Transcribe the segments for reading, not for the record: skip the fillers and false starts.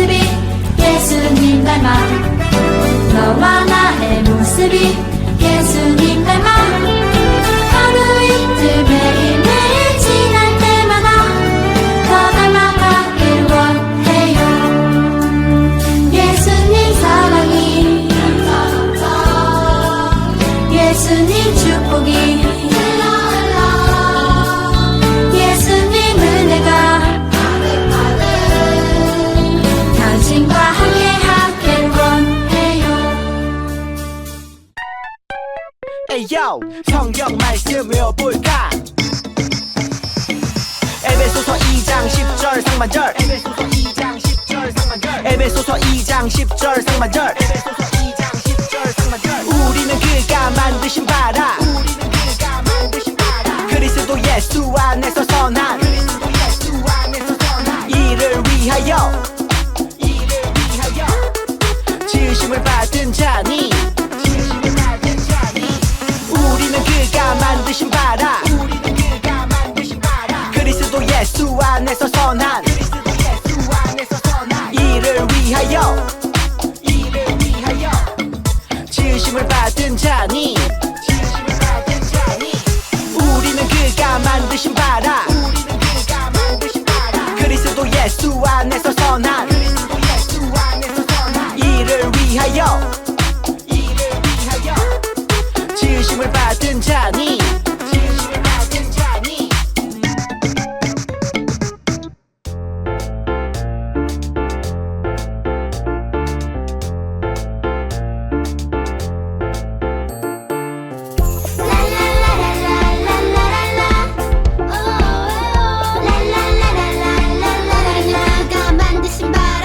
모습이 예수님 닮아 너와 나의 모습이 예수님 닮아 하루 이틀 매일매일 지날 때마다 더 닮아가길 원해요. 예수님 사랑이 예수님 축복이 예수님 은혜가 당신과 함께하길 원해요. 에이요 성경 말씀 외워볼까? 에베소서 2장 10절 상반절 에베소서 2장 10절 상반절 에베소서 2장 10절 상반절 에베소서 2장 10절 상반절 우리는 그가 만드신 바라 우리는 그가 만드신 바라 그리스도 예수 안에서 선한 그리스도 예수 안에서 선한 이를 위하여 지으심을 받은 자니 지으심을 받은 자니 우리는 그가 만드신 바라 우리는 그가 만드신 바라 그리스도 예수 안에서 선한 그리스도 예수 안에서 선한 이를 위하여 지으심을 받은 자니 지으심을 받은 자니 우리는 그가 만드신 바라 우리는 그가 만드신 바라 그리스도 예수 안에서 선한 그리스도 예수 안에서 선한 이를 위하여 지으심을 받은 자니 지으심을 받은 자니 우리는 그가 만드신 바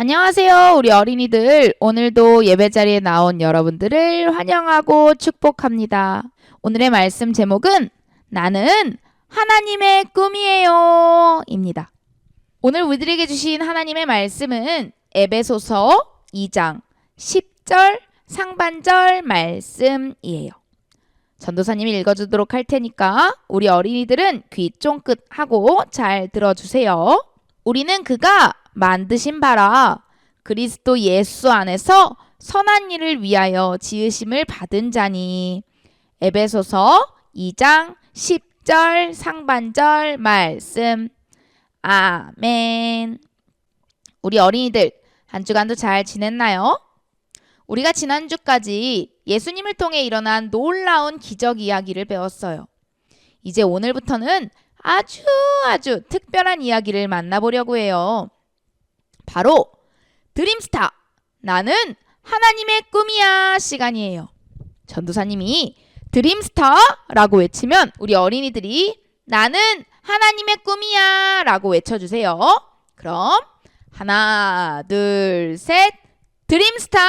안녕하세요, 우리 어린이들. 오늘도 예배 자리에 나온 여러분들을 환영하고 축복합니다. 오늘의 말씀 제목은 나는 하나님의 꿈이에요 입니다. 오늘 우리들에게 주신 하나님의 말씀은 에베소서 2장 10절 상반절 말씀이에요. 전도사님이 읽어주도록 할 테니까 우리 어린이들은 귀 쫑긋 하고 잘 들어주세요. 우리는 그가 만드신 바라 그리스도 예수 안에서 선한 일을 위하여 지으심을 받은 자니. 에베소서 2장 10절 상반절 말씀. 아멘. 우리 어린이들 한 주간도 잘 지냈나요? 우리가 지난주까지 예수님을 통해 일어난 놀라운 기적 이야기를 배웠어요. 이제 오늘부터는 아주 특별한 이야기를 만나보려고 해요. 바로 드림스타, 나는 하나님의 꿈이야 시간이에요. 전도사님이 드림스타라고 외치면 우리 어린이들이 나는 하나님의 꿈이야 라고 외쳐주세요. 그럼 하나, 둘, 셋, 드림스타!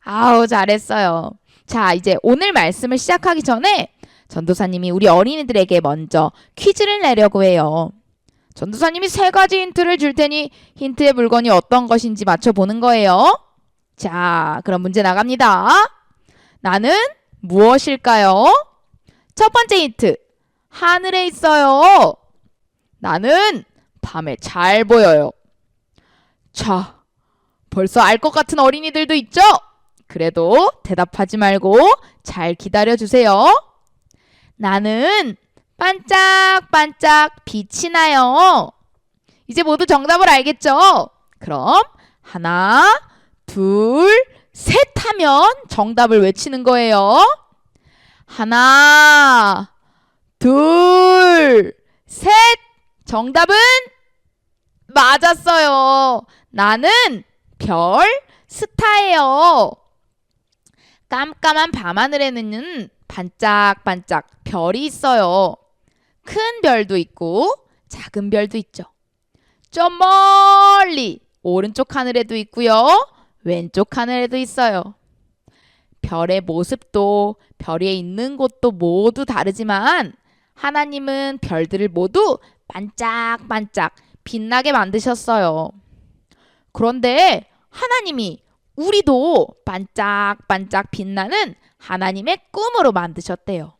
아우, 잘했어요. 자, 이제 오늘 말씀을 시작하기 전에 전도사님이 우리 어린이들에게 먼저 퀴즈를 내려고 해요. 전도사님이 3가지 힌트를 줄 테니 힌트의 물건이 어떤 것인지 맞춰보는 거예요. 자, 그럼 문제 나갑니다. 나는 무엇일까요? 첫 번째 힌트, 하늘에 있어요. 나는 밤에 잘 보여요. 자, 벌써 알 것 같은 어린이들도 있죠? 그래도 대답하지 말고 잘 기다려주세요. 나는 반짝반짝 빛이 나요. 이제 모두 정답을 알겠죠? 그럼 하나, 둘, 셋 하면 정답을 외치는 거예요. 하나, 둘, 셋. 정답은 맞았어요. 나는 별, 스타예요. 깜깜한 밤하늘에는 반짝반짝 별이 있어요. 큰 별도 있고 작은 별도 있죠. 좀 멀리 오른쪽 하늘에도 있고요. 왼쪽 하늘에도 있어요. 별의 모습도 별이 있는 곳도 모두 다르지만 하나님은 별들을 모두 반짝반짝 빛나게 만드셨어요. 그런데 하나님이 우리도 반짝반짝 빛나는 하나님의 꿈으로 만드셨대요.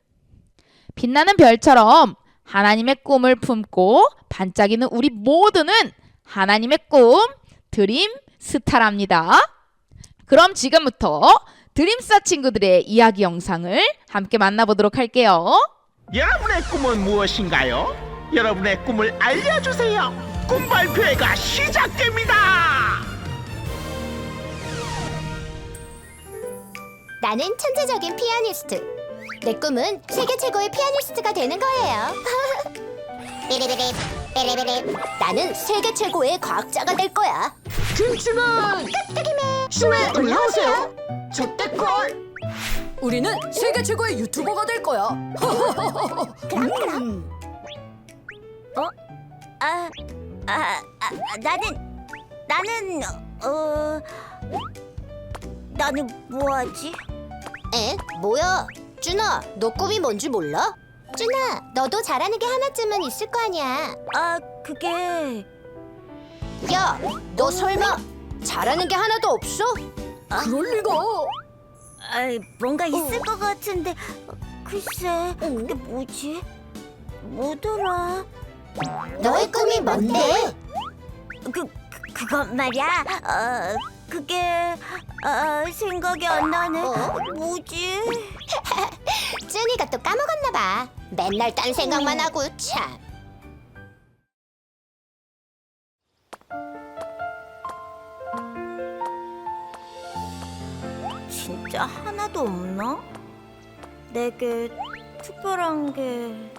빛나는 별처럼 하나님의 꿈을 품고 반짝이는 우리 모두는 하나님의 꿈, 드림스타랍니다. 그럼 지금부터 드림스타 친구들의 이야기 영상을 함께 만나보도록 할게요. 여러분의 꿈은 무엇인가요? 여러분의 꿈을 알려주세요. 꿈 발표회가 시작됩니다. 나는 천재적인 피아니스트. 내 꿈은 세계 최고의 피아니스트가 되는 거예요. 삐리비립, 삐리비립. 나는 세계 최고의 과학자가 될 거야. 김치는 춤에 올라오세요. 저때걸. 우리는 세계 최고의 유튜버가 될 거야. 그럼. 나는 뭐하지? 에? 뭐야? 준아, 너 꿈이 뭔지 몰라? 준아, 너도 잘하는 게 하나쯤은 있을 거 아니야. 그게 야, 너 설마 잘하는 게 하나도 없어? 그럴 리가. 뭔가 있을 것 같은데 글쎄 그게 뭐지? 뭐더라? 너의 꿈이 뭔데? 그건 말이야. 그게 생각이 안 나네. 뭐지? 준이가 또 까먹었나 봐. 맨날 딴 생각만 하고 참. 진짜 하나도 없나? 내게 특별한 게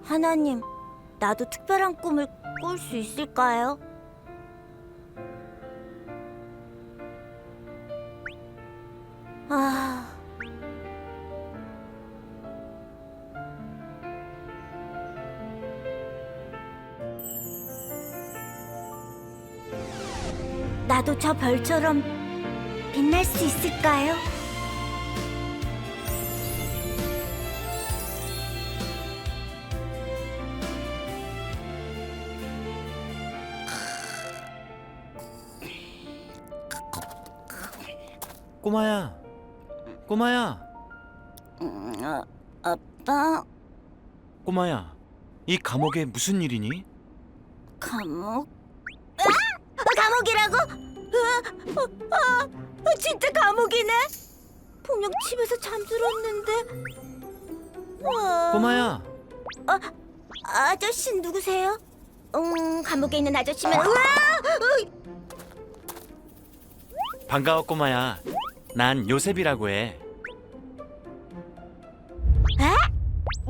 하나님, 나도 특별한 꿈을 꿀 수 있을까요? 아, 나도 저 별처럼 빛날 수 있을까요? 꼬마야, 꼬마야, 아빠, 꼬마야. 이 감옥에 무슨 일이니? 감옥? 감옥이라고? 진짜 감옥이네? 분명 집에서 잠들었는데. 꼬마야, 아저씨 누구세요? 감옥에 있는 아저씨면 반가워 꼬마야. 난 요셉이라고 해.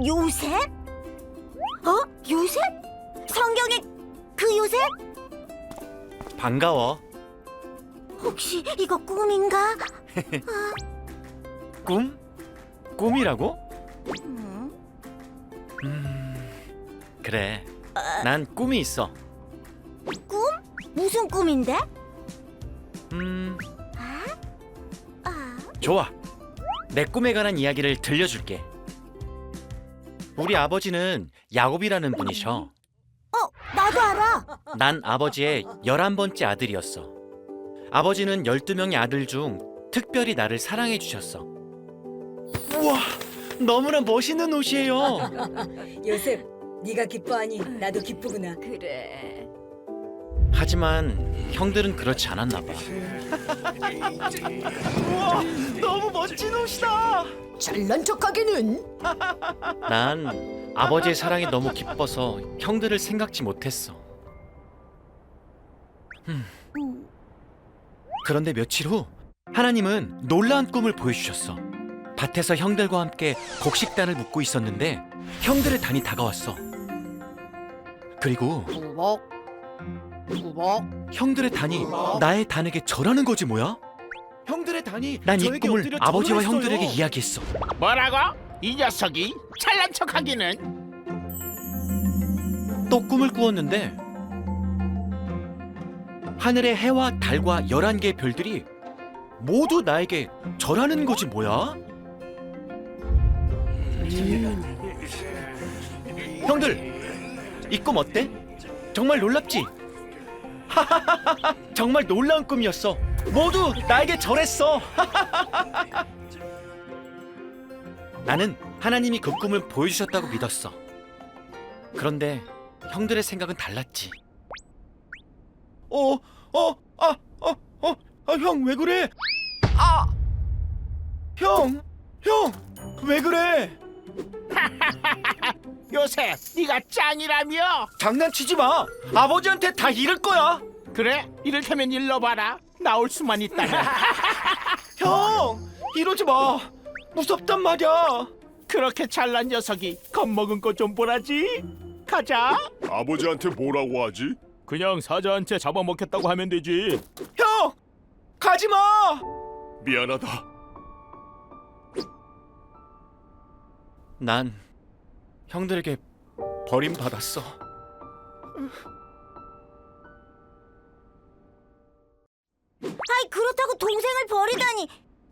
요셉? 요셉? 성경에 그 요셉? 반가워. 혹시 이거 꿈인가? 꿈? 꿈이라고? 그래. 난 꿈이 있어. 꿈? 무슨 꿈인데? 좋아. 내 꿈에 관한 이야기를 들려줄게. 우리 아버지는 야곱이라는 분이셔. 나도 알아. 난 아버지의 11번째 아들이었어. 아버지는 12명의 아들 중 특별히 나를 사랑해 주셨어. 우와, 너무나 멋있는 옷이에요. 요셉, 네가 기뻐하니 나도 기쁘구나. 그래. 하지만 형들은 그렇지 않았나 봐. 우와, 너무 멋진 옷이다. 잘난 척하기는. 난 아버지의 사랑이 너무 기뻐서 형들을 생각지 못했어. 그런데 며칠 후 하나님은 놀라운 꿈을 보여주셨어. 밭에서 형들과 함께 곡식단을 묶고 있었는데 형들의 단이 다가왔어. 그리고 형들의 단이 나의 단에게 절하는 거지 뭐야? 형들의 단이 난 이 꿈을 아버지와 형들에게 이야기했어. 뭐라고? 이 녀석이 잘난 척하기는. 또 꿈을 꾸었는데 하늘의 해와 달과 11개의 별들이 모두 나에게 절하는 거지 뭐야? 형들, 이 꿈 어때? 정말 놀랍지? 정말 놀라운 꿈이었어. 모두 나에게 절했어. 나는 하나님이 그 꿈을 보여주셨다고 믿었어. 그런데 형들의 생각은 달랐지. 형 왜 그래? 형, 왜 그래? 요새 네가 짱이라며? 장난치지 마. 아버지한테 다 잃을 거야. 그래? 이를테면 일러봐라. 나올 수만 있다면. 형, 이러지 마. 무섭단 말이야. 그렇게 잘난 녀석이 겁먹은 거 좀 보라지. 가자. 아버지한테 뭐라고 하지? 그냥 사자한테 잡아먹혔다고 하면 되지. 형, 가지 마. 미안하다. 난 형들에게 버림받았어. 아이, 그렇다고 동생을 버리다니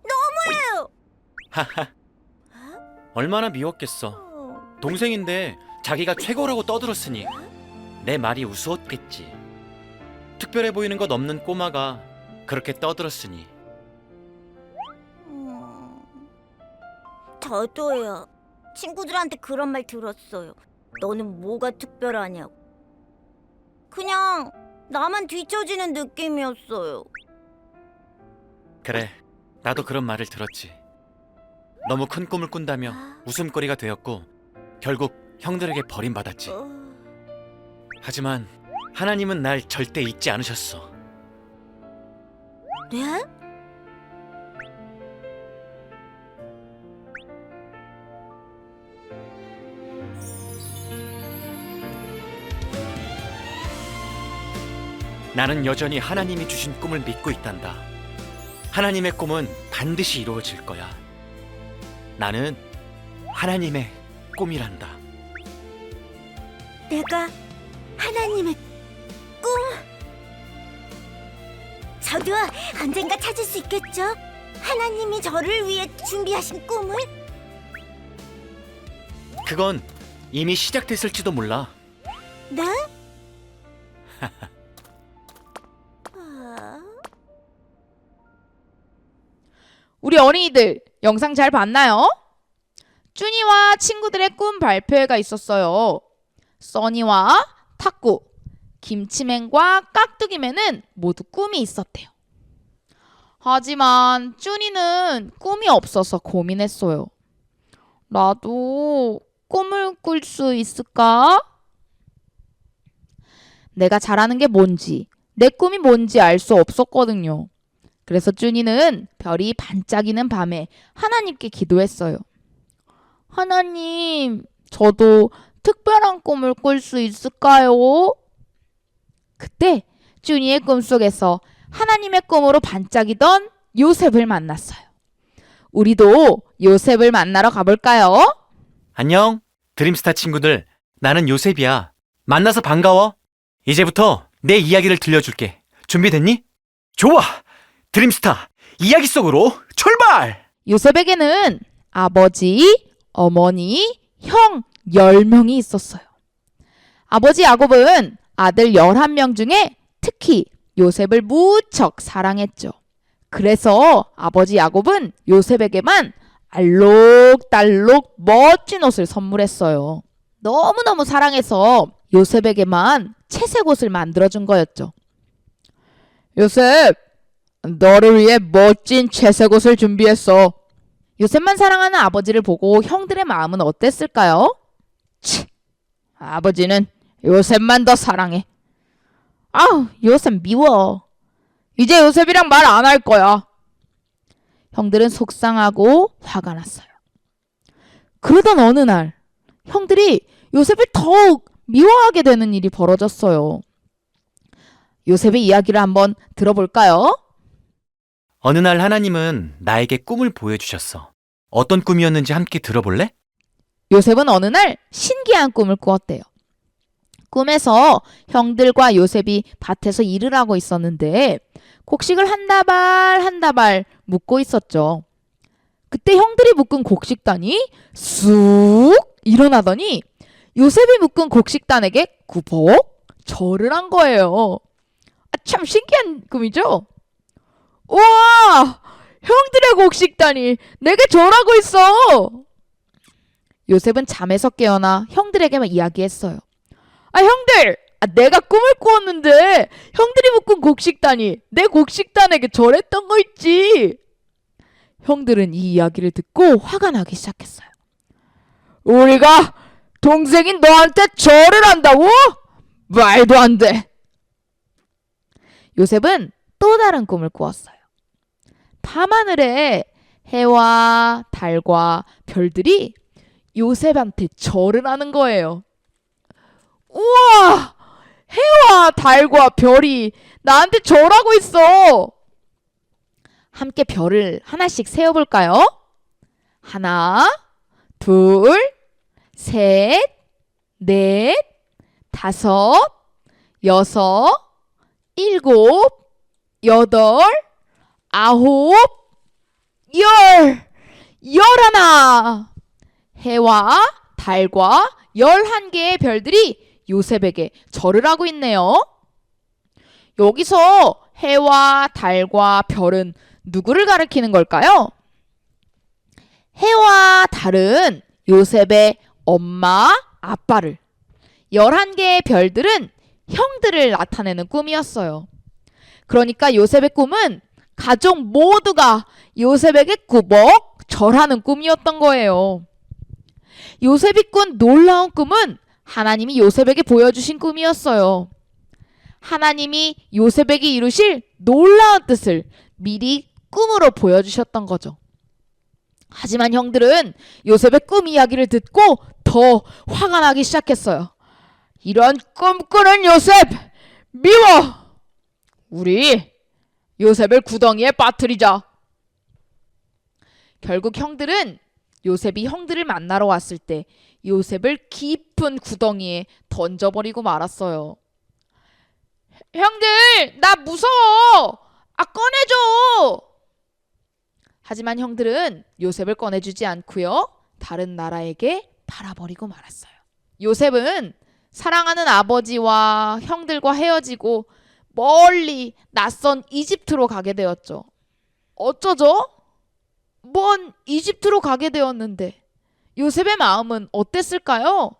너무해요. 하하. 얼마나 미웠겠어. 동생인데 자기가 최고라고 떠들었으니 내 말이 우스웠겠지. 특별해 보이는 것 없는 꼬마가 그렇게 떠들었으니. 저도요. 친구들한테 그런 말 들었어요. 너는 뭐가 특별하냐고. 그냥 나만 뒤처지는 느낌이었어요. 그래, 나도 그런 말을 들었지. 너무 큰 꿈을 꾼다며 웃음거리가 되었고 결국 형들에게 버림받았지. 하지만 하나님은 날 절대 잊지 않으셨어. 네? 나는 여전히 하나님이 주신 꿈을 믿고 있단다. 하나님의 꿈은 반드시 이루어질 거야. 나는 하나님의 꿈이란다. 내가 하나님의 꿈? 저도 언젠가 찾을 수 있겠죠? 하나님이 저를 위해 준비하신 꿈을? 그건 이미 시작됐을지도 몰라. 네? 우리 어린이들 영상 잘 봤나요? 쭈니와 친구들의 꿈 발표회가 있었어요. 써니와 탁구, 김치맨과 깍두기맨은 모두 꿈이 있었대요. 하지만 쭈니는 꿈이 없어서 고민했어요. 나도 꿈을 꿀 수 있을까? 내가 잘하는 게 뭔지, 내 꿈이 뭔지 알 수 없었거든요. 그래서 쭈니는 별이 반짝이는 밤에 하나님께 기도했어요. 하나님, 저도 특별한 꿈을 꿀 수 있을까요? 그때 쭈니의 꿈속에서 하나님의 꿈으로 반짝이던 요셉을 만났어요. 우리도 요셉을 만나러 가볼까요? 안녕, 드림스타 친구들. 나는 요셉이야. 만나서 반가워. 이제부터 내 이야기를 들려줄게. 준비됐니? 좋아! 드림스타, 이야기 속으로 출발! 요셉에게는 아버지, 어머니, 형 10명이 있었어요. 아버지 야곱은 아들 11명 중에 특히 요셉을 무척 사랑했죠. 그래서 아버지 야곱은 요셉에게만 알록달록 멋진 옷을 선물했어요. 너무너무 사랑해서 요셉에게만 채색 옷을 만들어준 거였죠. 요셉, 너를 위해 멋진 채색 옷을 준비했어. 요셉만 사랑하는 아버지를 보고 형들의 마음은 어땠을까요? 치, 아버지는 요셉만 더 사랑해. 아우, 요셉 미워. 이제 요셉이랑 말 안 할 거야. 형들은 속상하고 화가 났어요. 그러던 어느 날 형들이 요셉을 더욱 미워하게 되는 일이 벌어졌어요. 요셉의 이야기를 한번 들어볼까요? 어느 날 하나님은 나에게 꿈을 보여주셨어. 어떤 꿈이었는지 함께 들어볼래? 요셉은 어느 날 신기한 꿈을 꾸었대요. 꿈에서 형들과 요셉이 밭에서 일을 하고 있었는데 곡식을 한 다발 한 다발 묶고 있었죠. 그때 형들이 묶은 곡식단이 쑥 일어나더니 요셉이 묶은 곡식단에게 구벅 절을 한 거예요. 참 신기한 꿈이죠? 우와! 형들의 곡식단이 내게 절하고 있어! 요셉은 잠에서 깨어나 형들에게만 이야기했어요. 형들! 내가 꿈을 꾸었는데 형들이 묶은 곡식단이 내 곡식단에게 절했던 거 있지. 형들은 이 이야기를 듣고 화가 나기 시작했어요. 우리가 동생인 너한테 절을 한다고? 말도 안 돼. 요셉은 또 다른 꿈을 꾸었어요. 밤하늘에 해와 달과 별들이 요셉한테 절을 하는 거예요. 우와! 해와 달과 별이 나한테 절하고 있어. 함께 별을 하나씩 세어볼까요? 하나, 둘, 셋, 넷, 다섯, 여섯, 일곱, 여덟, 아홉, 열, 11. 해와 달과 11개의 별들이 요셉에게 절을 하고 있네요. 여기서 해와 달과 별은 누구를 가리키는 걸까요? 해와 달은 요셉의 엄마, 아빠를, 11개의 별들은 형들을 나타내는 꿈이었어요. 그러니까 요셉의 꿈은 가족 모두가 요셉에게 꾸벅 절하는 꿈이었던 거예요. 요셉이 꾼 놀라운 꿈은 하나님이 요셉에게 보여주신 꿈이었어요. 하나님이 요셉에게 이루실 놀라운 뜻을 미리 꿈으로 보여주셨던 거죠. 하지만 형들은 요셉의 꿈 이야기를 듣고 더 화가 나기 시작했어요. 이런 꿈꾸는 요셉 미워! 우리 요셉을 구덩이에 빠뜨리자. 결국 형들은 요셉이 형들을 만나러 왔을 때 요셉을 깊은 구덩이에 던져버리고 말았어요. 형들, 나 무서워. 꺼내줘. 하지만 형들은 요셉을 꺼내주지 않고요. 다른 나라에게 팔아버리고 말았어요. 요셉은 사랑하는 아버지와 형들과 헤어지고 멀리 낯선 이집트로 가게 되었죠. 어쩌죠? 먼 이집트로 가게 되었는데 요셉의 마음은 어땠을까요?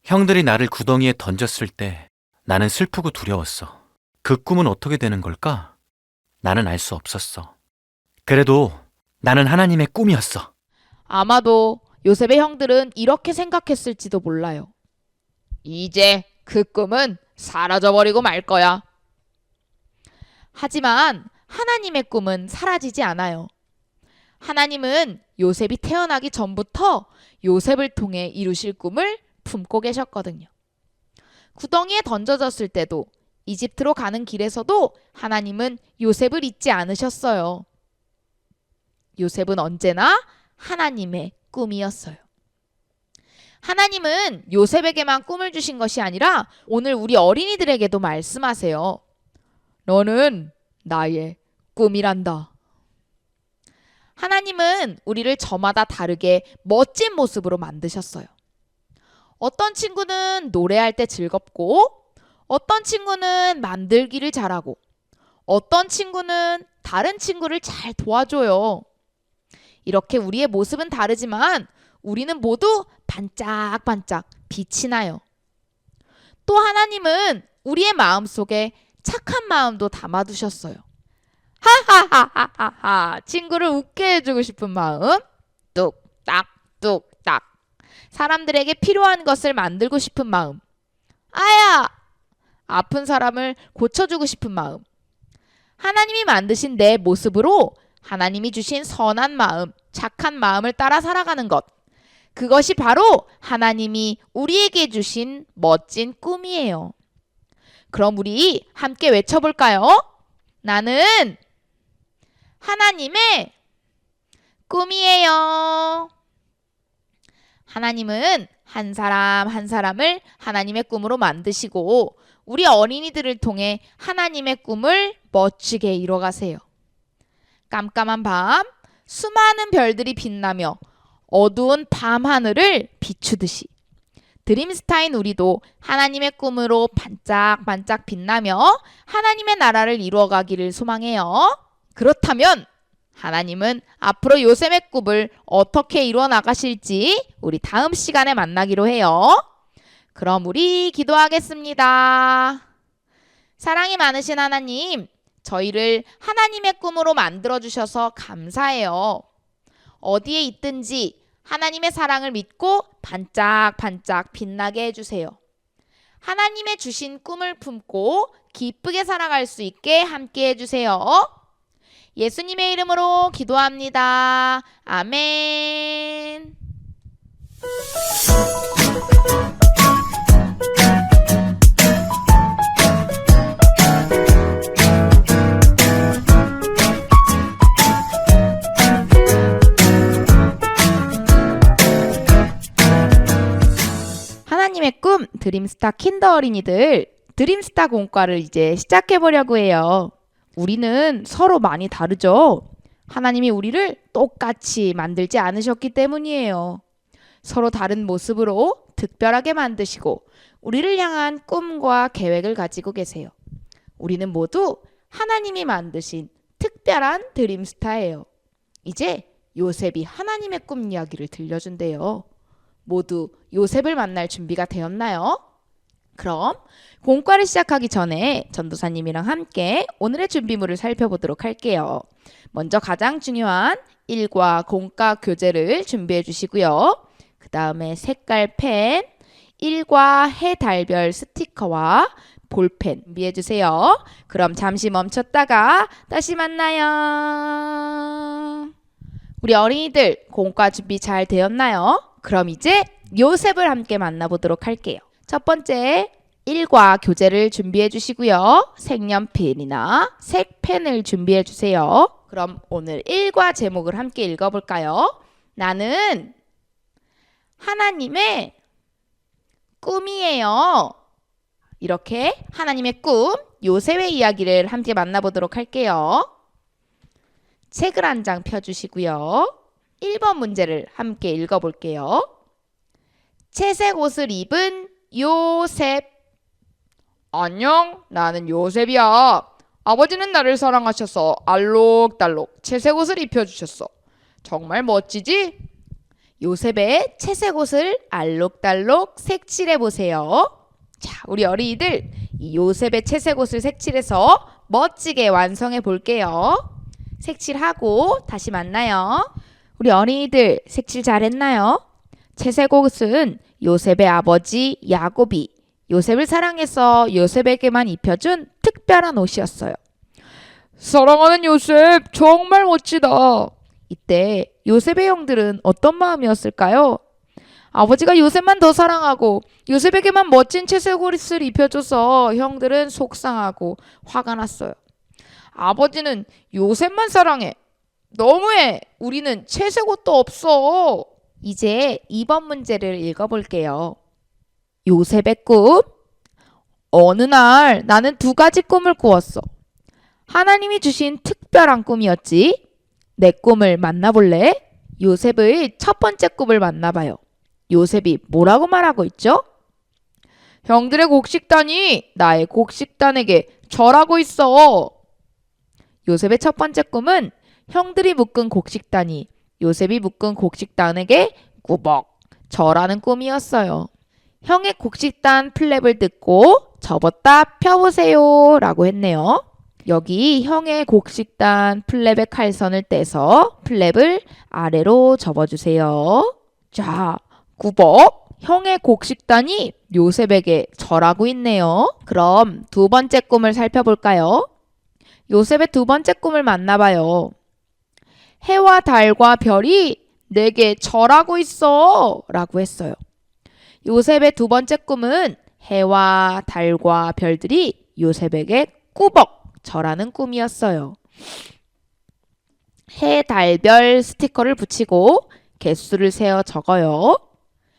형들이 나를 구덩이에 던졌을 때 나는 슬프고 두려웠어. 그 꿈은 어떻게 되는 걸까? 나는 알 수 없었어. 그래도 나는 하나님의 꿈이었어. 아마도 요셉의 형들은 이렇게 생각했을지도 몰라요. 이제 그 꿈은 사라져버리고 말 거야. 하지만 하나님의 꿈은 사라지지 않아요. 하나님은 요셉이 태어나기 전부터 요셉을 통해 이루실 꿈을 품고 계셨거든요. 구덩이에 던져졌을 때도 이집트로 가는 길에서도 하나님은 요셉을 잊지 않으셨어요. 요셉은 언제나 하나님의 꿈이었어요. 하나님은 요셉에게만 꿈을 주신 것이 아니라 오늘 우리 어린이들에게도 말씀하세요. 너는 나의 꿈이란다. 하나님은 우리를 저마다 다르게 멋진 모습으로 만드셨어요. 어떤 친구는 노래할 때 즐겁고, 어떤 친구는 만들기를 잘하고, 어떤 친구는 다른 친구를 잘 도와줘요. 이렇게 우리의 모습은 다르지만 우리는 모두 반짝반짝 빛이 나요. 또 하나님은 우리의 마음속에 착한 마음도 담아두셨어요. 하하하하하, 친구를 웃게 해주고 싶은 마음, 뚝딱 뚝딱. 사람들에게 필요한 것을 만들고 싶은 마음, 아야, 아픈 사람을 고쳐주고 싶은 마음. 하나님이 만드신 내 모습으로 하나님이 주신 선한 마음, 착한 마음을 따라 살아가는 것, 그것이 바로 하나님이 우리에게 주신 멋진 꿈이에요. 그럼 우리 함께 외쳐볼까요? 나는 하나님의 꿈이에요. 하나님은 한 사람 한 사람을 하나님의 꿈으로 만드시고 우리 어린이들을 통해 하나님의 꿈을 멋지게 이뤄가세요. 깜깜한 밤, 수많은 별들이 빛나며 어두운 밤하늘을 비추듯이 드림스타인 우리도 하나님의 꿈으로 반짝반짝 빛나며 하나님의 나라를 이루어가기를 소망해요. 그렇다면 하나님은 앞으로 요셉의 꿈을 어떻게 이루어 나가실지 우리 다음 시간에 만나기로 해요. 그럼 우리 기도하겠습니다. 사랑이 많으신 하나님, 저희를 하나님의 꿈으로 만들어주셔서 감사해요. 어디에 있든지 하나님의 사랑을 믿고 반짝반짝 빛나게 해주세요. 하나님의 주신 꿈을 품고 기쁘게 살아갈 수 있게 함께 해주세요. 예수님의 이름으로 기도합니다. 아멘. 하나님의 꿈 드림스타 킨더 어린이들, 드림스타 공과를 이제 시작해보려고 해요. 우리는 서로 많이 다르죠? 하나님이 우리를 똑같이 만들지 않으셨기 때문이에요. 서로 다른 모습으로 특별하게 만드시고 우리를 향한 꿈과 계획을 가지고 계세요. 우리는 모두 하나님이 만드신 특별한 드림스타예요. 이제 요셉이 하나님의 꿈 이야기를 들려준대요. 모두 요셉을 만날 준비가 되었나요? 그럼 공과를 시작하기 전에 전도사님이랑 함께 오늘의 준비물을 살펴보도록 할게요. 먼저 가장 중요한 일과 공과 교재를 준비해 주시고요. 그 다음에 색깔 펜, 일과 해 달별 스티커와 볼펜 준비해 주세요. 그럼 잠시 멈췄다가 다시 만나요. 우리 어린이들 공과 준비 잘 되었나요? 그럼 이제 요셉을 함께 만나보도록 할게요. 첫 번째, 일과 교재를 준비해 주시고요. 색연필이나 색펜을 준비해 주세요. 그럼 오늘 일과 제목을 함께 읽어볼까요? 나는 하나님의 꿈이에요. 이렇게 하나님의 꿈, 요셉의 이야기를 함께 만나보도록 할게요. 책을 한 장 펴주시고요. 1번 문제를 함께 읽어볼게요. 채색 옷을 입은 요셉. 안녕, 나는 요셉이야. 아버지는 나를 사랑하셔서 알록달록 채색 옷을 입혀주셨어. 정말 멋지지? 요셉의 채색 옷을 알록달록 색칠해 보세요. 자, 우리 어린이들 이 요셉의 채색 옷을 색칠해서 멋지게 완성해 볼게요. 색칠하고 다시 만나요. 우리 어린이들 색칠 잘했나요? 채색 옷은 요셉의 아버지 야곱이 요셉을 사랑해서 요셉에게만 입혀준 특별한 옷이었어요. 사랑하는 요셉, 정말 멋지다. 이때 요셉의 형들은 어떤 마음이었을까요? 아버지가 요셉만 더 사랑하고 요셉에게만 멋진 채색 옷을 입혀줘서 형들은 속상하고 화가 났어요. 아버지는 요셉만 사랑해. 너무해. 우리는 채색 옷도 없어. 이제 2번 문제를 읽어볼게요. 요셉의 꿈. 어느 날 나는 2가지 꿈을 꾸었어. 하나님이 주신 특별한 꿈이었지. 내 꿈을 만나볼래? 요셉의 첫 번째 꿈을 만나봐요. 요셉이 뭐라고 말하고 있죠? 형들의 곡식단이 나의 곡식단에게 절하고 있어. 요셉의 첫 번째 꿈은 형들이 묶은 곡식단이 요셉이 묶은 곡식단에게 꾸벅 절하는 꿈이었어요. 형의 곡식단 플랩을 뜯고 접었다 펴보세요 라고 했네요. 여기 형의 곡식단 플랩의 칼선을 떼서 플랩을 아래로 접어주세요. 자, 꾸벅 형의 곡식단이 요셉에게 절하고 있네요. 그럼 2번째 꿈을 살펴볼까요? 요셉의 2번째 꿈을 만나봐요. 해와 달과 별이 내게 절하고 있어 라고 했어요. 요셉의 2번째 꿈은 해와 달과 별들이 요셉에게 꾸벅 절하는 꿈이었어요. 해, 달, 별 스티커를 붙이고 개수를 세어 적어요.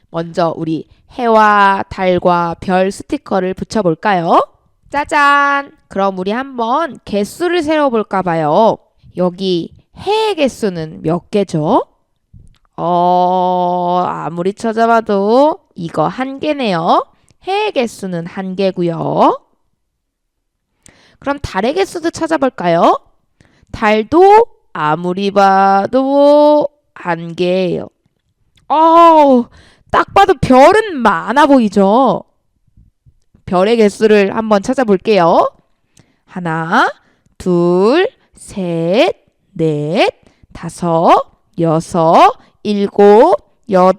먼저 우리 해와 달과 별 스티커를 붙여볼까요? 짜잔! 그럼 우리 한번 개수를 세어볼까 봐요. 여기 해의 개수는 몇 개죠? 아무리 찾아봐도 이거 1개네요. 해의 개수는 1개고요. 그럼 달의 개수도 찾아볼까요? 달도 아무리 봐도 1개예요. 딱 봐도 별은 많아 보이죠? 별의 개수를 한번 찾아볼게요. 1, 2, 3, 4, 5, 6, 7,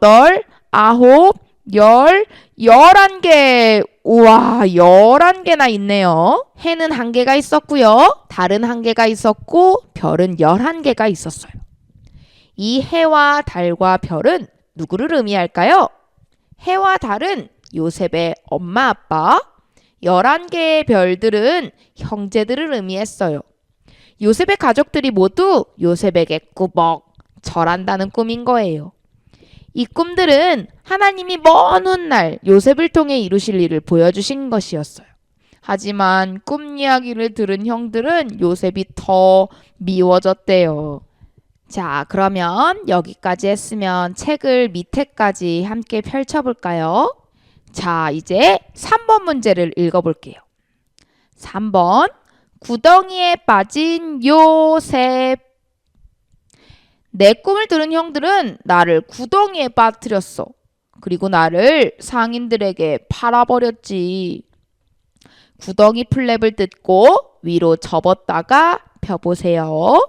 8, 9, 10, 11개. 우와, 11개나 있네요. 해는 1개가 있었고요. 달은 1개가 있었고 별은 11개가 있었어요. 이 해와 달과 별은 누구를 의미할까요? 해와 달은 요셉의 엄마 아빠, 11개의 별들은 형제들을 의미했어요. 요셉의 가족들이 모두 요셉에게 꾸벅 절한다는 꿈인 거예요. 이 꿈들은 하나님이 먼 훗날 요셉을 통해 이루실 일을 보여주신 것이었어요. 하지만 꿈 이야기를 들은 형들은 요셉이 더 미워졌대요. 자, 그러면 여기까지 했으면 책을 밑에까지 함께 펼쳐볼까요? 자, 이제 3번 문제를 읽어볼게요. 3번, 구덩이에 빠진 요셉. 내 꿈을 들은 형들은 나를 구덩이에 빠뜨렸어. 그리고 나를 상인들에게 팔아버렸지. 구덩이 플랩을 뜯고 위로 접었다가 펴보세요.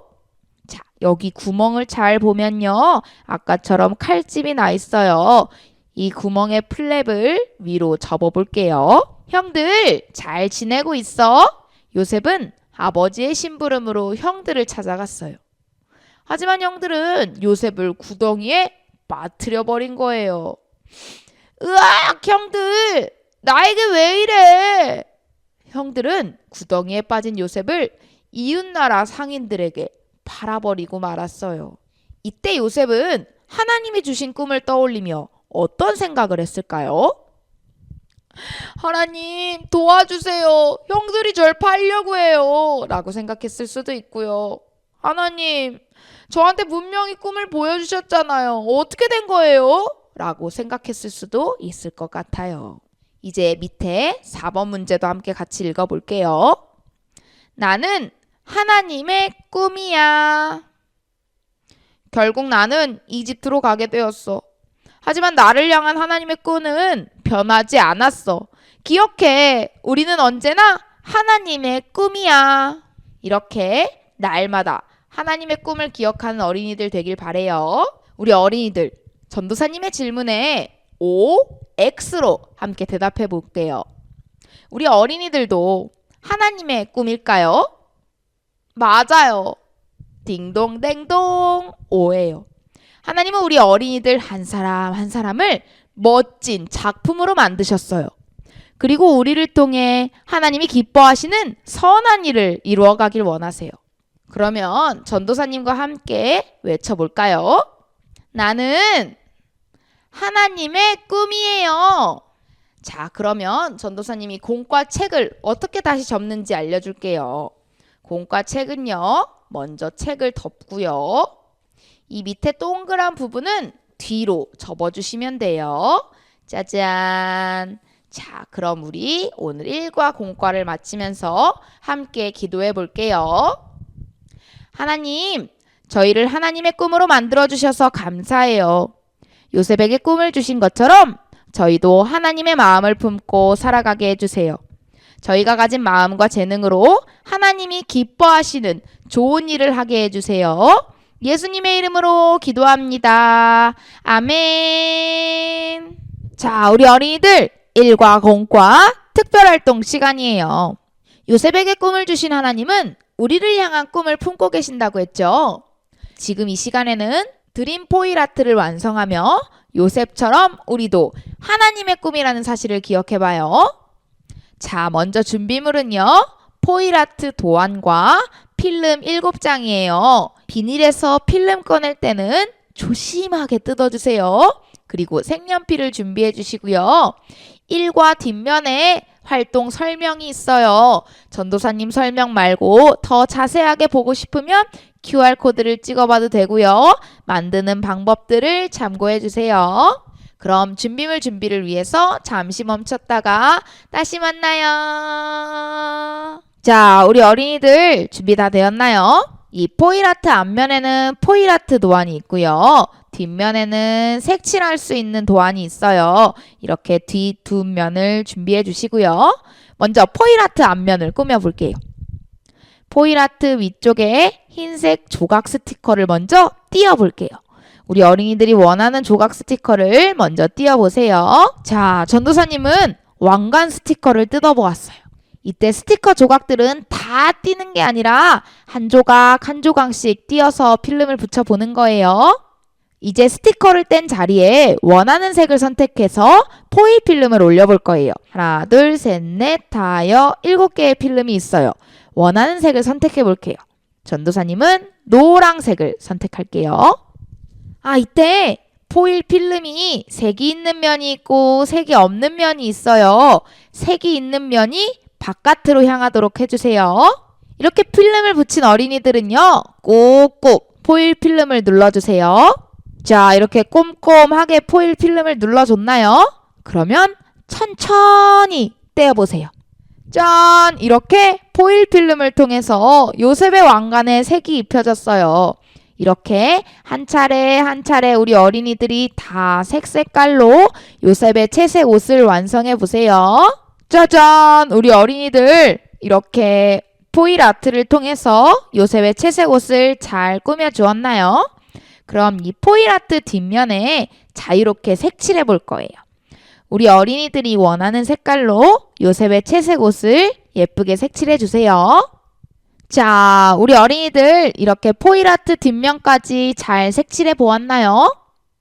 자, 여기 구멍을 잘 보면요. 아까처럼 칼집이 나 있어요. 이 구멍의 플랩을 위로 접어볼게요. 형들, 잘 지내고 있어? 요셉은 아버지의 심부름으로 형들을 찾아갔어요. 하지만 형들은 요셉을 구덩이에 빠뜨려 버린 거예요. 으악, 형들! 나에게 왜 이래? 형들은 구덩이에 빠진 요셉을 이웃나라 상인들에게 팔아버리고 말았어요. 이때 요셉은 하나님이 주신 꿈을 떠올리며 어떤 생각을 했을까요? 하나님 도와주세요. 형들이 절 팔려고 해요. 라고 생각했을 수도 있고요. 하나님 저한테 분명히 꿈을 보여주셨잖아요. 어떻게 된 거예요? 라고 생각했을 수도 있을 것 같아요. 이제 밑에 4번 문제도 함께 같이 읽어볼게요. 나는 하나님의 꿈이야. 결국 나는 이집트로 가게 되었어. 하지만 나를 향한 하나님의 꿈은 변하지 않았어. 기억해. 우리는 언제나 하나님의 꿈이야. 이렇게 날마다 하나님의 꿈을 기억하는 어린이들 되길 바래요. 우리 어린이들, 전도사님의 질문에 O, X로 함께 대답해 볼게요. 우리 어린이들도 하나님의 꿈일까요? 맞아요. 딩동댕동 O예요. 하나님은 우리 어린이들 한 사람 한 사람을 멋진 작품으로 만드셨어요. 그리고 우리를 통해 하나님이 기뻐하시는 선한 일을 이루어가길 원하세요. 그러면 전도사님과 함께 외쳐볼까요? 나는 하나님의 꿈이에요. 자, 그러면 전도사님이 공과 책을 어떻게 다시 접는지 알려줄게요. 공과 책은요, 먼저 책을 덮고요. 이 밑에 동그란 부분은 뒤로 접어주시면 돼요. 짜잔. 자, 그럼 우리 오늘 1과 공과를 마치면서 함께 기도해 볼게요. 하나님, 저희를 하나님의 꿈으로 만들어주셔서 감사해요. 요셉에게 꿈을 주신 것처럼 저희도 하나님의 마음을 품고 살아가게 해주세요. 저희가 가진 마음과 재능으로 하나님이 기뻐하시는 좋은 일을 하게 해주세요. 예수님의 이름으로 기도합니다. 아멘. 자, 우리 어린이들 1과 공과 특별활동 시간이에요. 요셉에게 꿈을 주신 하나님은 우리를 향한 꿈을 품고 계신다고 했죠. 지금 이 시간에는 드림 포일 아트를 완성하며 요셉처럼 우리도 하나님의 꿈이라는 사실을 기억해봐요. 자, 먼저 준비물은요. 포일 아트 도안과 필름 7장이에요. 비닐에서 필름 꺼낼 때는 조심하게 뜯어주세요. 그리고 색연필을 준비해 주시고요. 1과 뒷면에 활동 설명이 있어요. 전도사님 설명 말고 더 자세하게 보고 싶으면 QR코드를 찍어봐도 되고요. 만드는 방법들을 참고해 주세요. 그럼 준비물 준비를 위해서 잠시 멈췄다가 다시 만나요. 자, 우리 어린이들 준비 다 되었나요? 이 포일아트 앞면에는 포일아트 도안이 있고요. 뒷면에는 색칠할 수 있는 도안이 있어요. 이렇게 뒤 두 면을 준비해 주시고요. 먼저 포일아트 앞면을 꾸며볼게요. 포일아트 위쪽에 흰색 조각 스티커를 먼저 띄워볼게요. 우리 어린이들이 원하는 조각 스티커를 먼저 띄워보세요. 자, 전도사님은 왕관 스티커를 뜯어보았어요. 이때 스티커 조각들은 다 띄는 게 아니라 한 조각 한 조각씩 띄어서 필름을 붙여보는 거예요. 이제 스티커를 뗀 자리에 원하는 색을 선택해서 포일 필름을 올려볼 거예요. 하나, 둘, 셋, 넷, 다여 7개의 필름이 있어요. 원하는 색을 선택해 볼게요. 전도사님은 노란색을 선택할게요. 이때 포일 필름이 색이 있는 면이 있고 색이 없는 면이 있어요. 색이 있는 면이 바깥으로 향하도록 해주세요. 이렇게 필름을 붙인 어린이들은요, 꾹꾹 포일 필름을 눌러주세요. 자, 이렇게 꼼꼼하게 포일 필름을 눌러줬나요? 그러면 천천히 떼어보세요. 짠! 이렇게 포일 필름을 통해서 요셉의 왕관에 색이 입혀졌어요. 이렇게 한 차례 한 차례 우리 어린이들이 다 색깔로 요셉의 채색 옷을 완성해 보세요. 짜잔! 우리 어린이들 이렇게 포일 아트를 통해서 요셉의 채색 옷을 잘 꾸며 주었나요? 그럼 이 포일 아트 뒷면에 자유롭게 색칠해 볼 거예요. 우리 어린이들이 원하는 색깔로 요셉의 채색 옷을 예쁘게 색칠해 주세요. 자, 우리 어린이들 이렇게 포일 아트 뒷면까지 잘 색칠해 보았나요?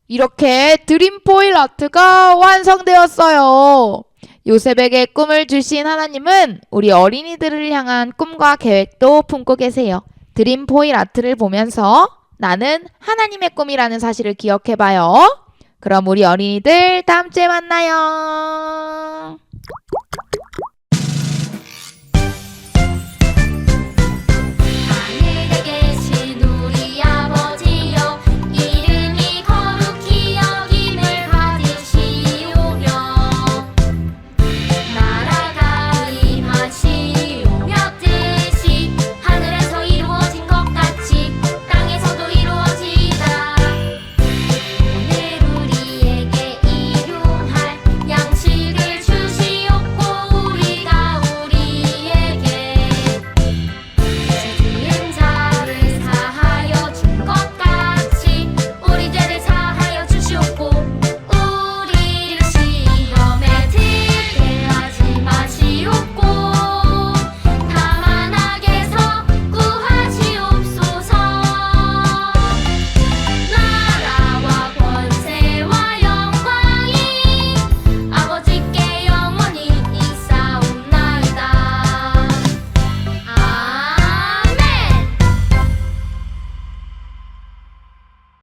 이렇게 드림 포일 아트가 완성되었어요. 요셉에게 꿈을 주신 하나님은 우리 어린이들을 향한 꿈과 계획도 품고 계세요. 드림 포일 아트를 보면서 나는 하나님의 꿈이라는 사실을 기억해봐요. 그럼 우리 어린이들 다음 주에 만나요.